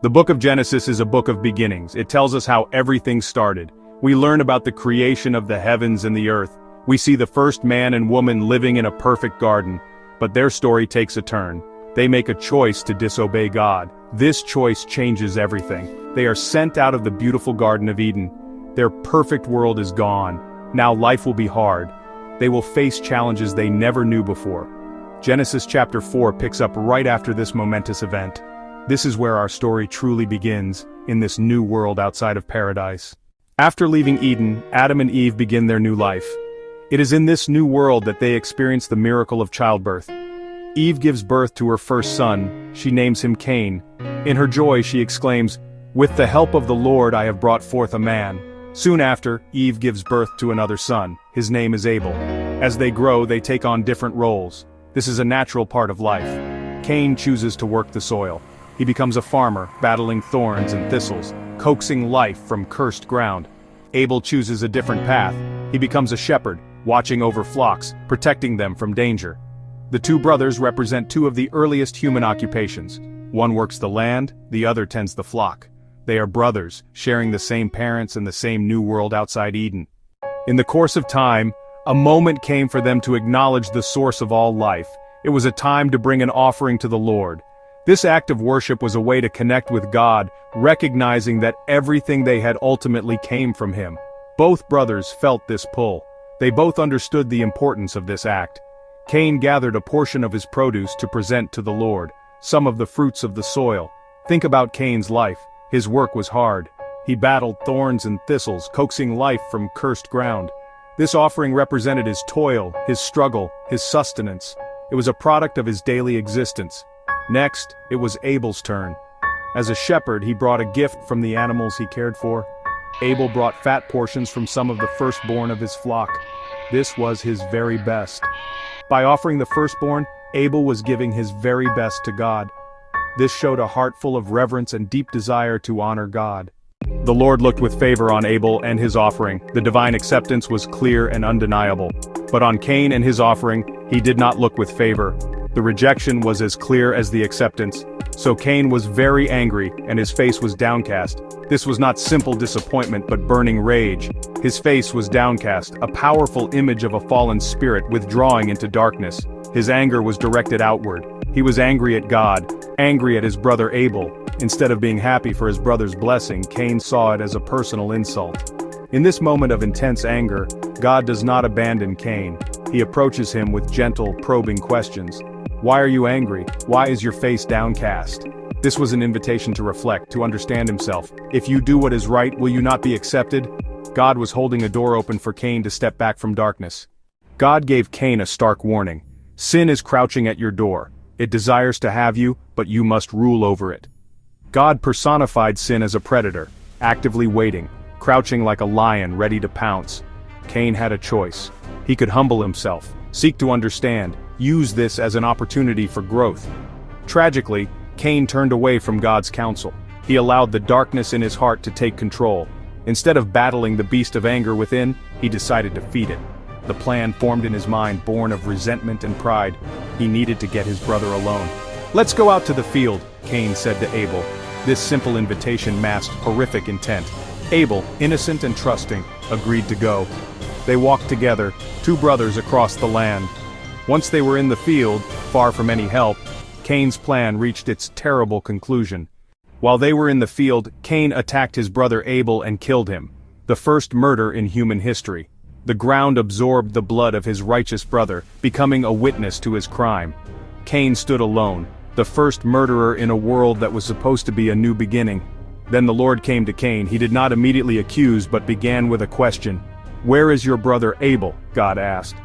The book of Genesis is a book of beginnings. It tells us how everything started. We learn about the creation of the heavens and the earth. We see the first man and woman living in a perfect garden. But their story takes a turn. They make a choice to disobey God. This choice changes everything. They are sent out of the beautiful Garden of Eden. Their perfect world is gone. Now life will be hard. They will face challenges they never knew before. Genesis chapter 4 picks up right after this momentous event. This is where our story truly begins, in this new world outside of paradise. After leaving Eden, Adam and Eve begin their new life. It is in this new world that they experience the miracle of childbirth. Eve gives birth to her first son. She names him Cain. In her joy she exclaims, "With the help of the Lord I have brought forth a man." Soon after, Eve gives birth to another son. His name is Abel. As they grow, they take on different roles. This is a natural part of life. Cain chooses to work the soil. He becomes a farmer, battling thorns and thistles, coaxing life from cursed ground. Abel chooses a different path. He becomes a shepherd, watching over flocks, protecting them from danger. The two brothers represent two of the earliest human occupations. One works the land, the other tends the flock. They are brothers, sharing the same parents and the same new world outside Eden. In the course of time, a moment came for them to acknowledge the source of all life. It was a time to bring an offering to the Lord. This act of worship was a way to connect with God, recognizing that everything they had ultimately came from Him. Both brothers felt this pull. They both understood the importance of this act. Cain gathered a portion of his produce to present to the Lord, some of the fruits of the soil. Think about Cain's life. His work was hard. He battled thorns and thistles, coaxing life from cursed ground. This offering represented his toil, his struggle, his sustenance. It was a product of his daily existence. Next, it was Abel's turn. As a shepherd, he brought a gift from the animals he cared for. Abel brought fat portions from some of the firstborn of his flock. This was his very best. By offering the firstborn, Abel was giving his very best to God. This showed a heart full of reverence and deep desire to honor God. The Lord looked with favor on Abel and his offering. The divine acceptance was clear and undeniable. But on Cain and his offering, He did not look with favor. The rejection was as clear as the acceptance. So Cain was very angry, and his face was downcast. This was not simple disappointment but burning rage. His face was downcast, a powerful image of a fallen spirit withdrawing into darkness. His anger was directed outward. He was angry at God, angry at his brother Abel. Instead of being happy for his brother's blessing, Cain saw it as a personal insult. In this moment of intense anger, God does not abandon Cain. He approaches him with gentle, probing questions. Why are you angry? Why is your face downcast? This was an invitation to reflect, to understand himself. If you do what is right, will you not be accepted? God was holding a door open for Cain to step back from darkness. God gave Cain a stark warning. Sin is crouching at your door. It desires to have you, but you must rule over it. God personified sin as a predator, actively waiting, crouching like a lion ready to pounce. Cain had a choice. He could humble himself, seek to understand, use this as an opportunity for growth. Tragically, Cain turned away from God's counsel. He allowed the darkness in his heart to take control. Instead of battling the beast of anger within, he decided to feed it. The plan formed in his mind, born of resentment and pride. He needed to get his brother alone. "Let's go out to the field," Cain said to Abel. This simple invitation masked horrific intent. Abel, innocent and trusting, agreed to go. They walked together, two brothers across the land. Once they were in the field, far from any help, Cain's plan reached its terrible conclusion. While they were in the field, Cain attacked his brother Abel and killed him. The first murder in human history. The ground absorbed the blood of his righteous brother, becoming a witness to his crime. Cain stood alone, the first murderer in a world that was supposed to be a new beginning. Then the Lord came to Cain. He did not immediately accuse but began with a question. "Where is your brother Abel?" God asked.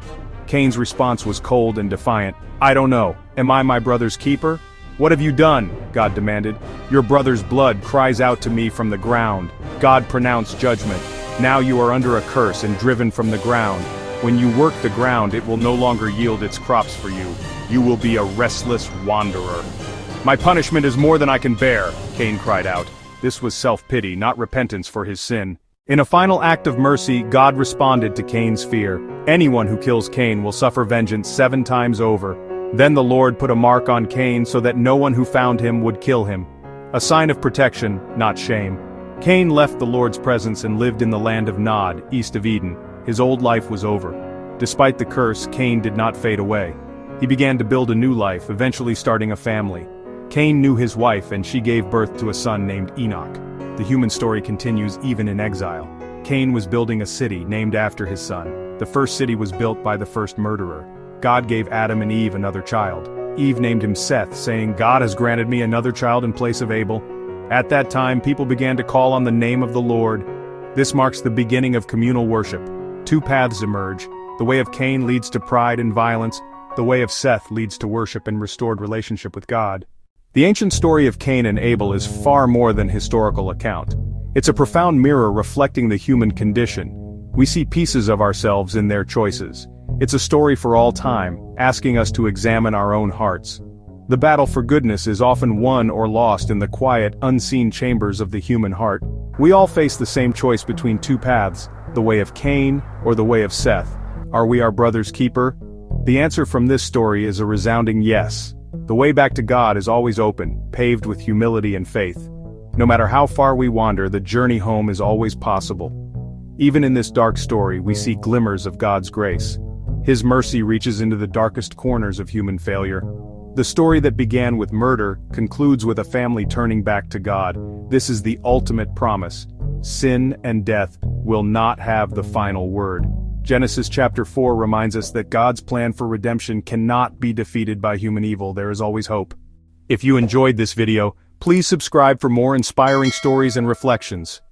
Cain's response was cold and defiant. "I don't know. Am I my brother's keeper?" "What have you done?" God demanded. "Your brother's blood cries out to me from the ground." God pronounced judgment. "Now you are under a curse and driven from the ground. When you work the ground, it will no longer yield its crops for you. You will be a restless wanderer." "My punishment is more than I can bear," Cain cried out. This was self-pity, not repentance for his sin. In a final act of mercy, God responded to Cain's fear. Anyone who kills Cain will suffer vengeance 7 times over. Then the Lord put a mark on Cain so that no one who found him would kill him. a sign of protection, not shame. Cain left the Lord's presence and lived in the land of Nod, east of Eden. His old life was over. Despite the curse, Cain did not fade away. He began to build a new life, eventually starting a family. Cain knew his wife and she gave birth to a son named Enoch. The human story continues even in exile. Cain was building a city named after his son. The first city was built by the first murderer. God gave Adam and Eve another child. Eve named him Seth, saying, "God has granted me another child in place of Abel." At that time, people began to call on the name of the Lord. This marks the beginning of communal worship. Two paths emerge. The way of Cain leads to pride and violence. The way of Seth leads to worship and restored relationship with God. The ancient story of Cain and Abel is far more than historical account. It's a profound mirror reflecting the human condition. We see pieces of ourselves in their choices. It's a story for all time, asking us to examine our own hearts. The battle for goodness is often won or lost in the quiet, unseen chambers of the human heart. We all face the same choice between two paths, the way of Cain or the way of Seth. Are we our brother's keeper? The answer from this story is a resounding yes. The way back to God is always open, paved with humility and faith. No matter how far we wander, the journey home is always possible. Even in this dark story, we see glimmers of God's grace. His mercy reaches into the darkest corners of human failure. The story that began with murder concludes with a family turning back to God. This is the ultimate promise. Sin and death will not have the final word. Genesis chapter 4 reminds us that God's plan for redemption cannot be defeated by human evil. There is always hope. If you enjoyed this video, please subscribe for more inspiring stories and reflections.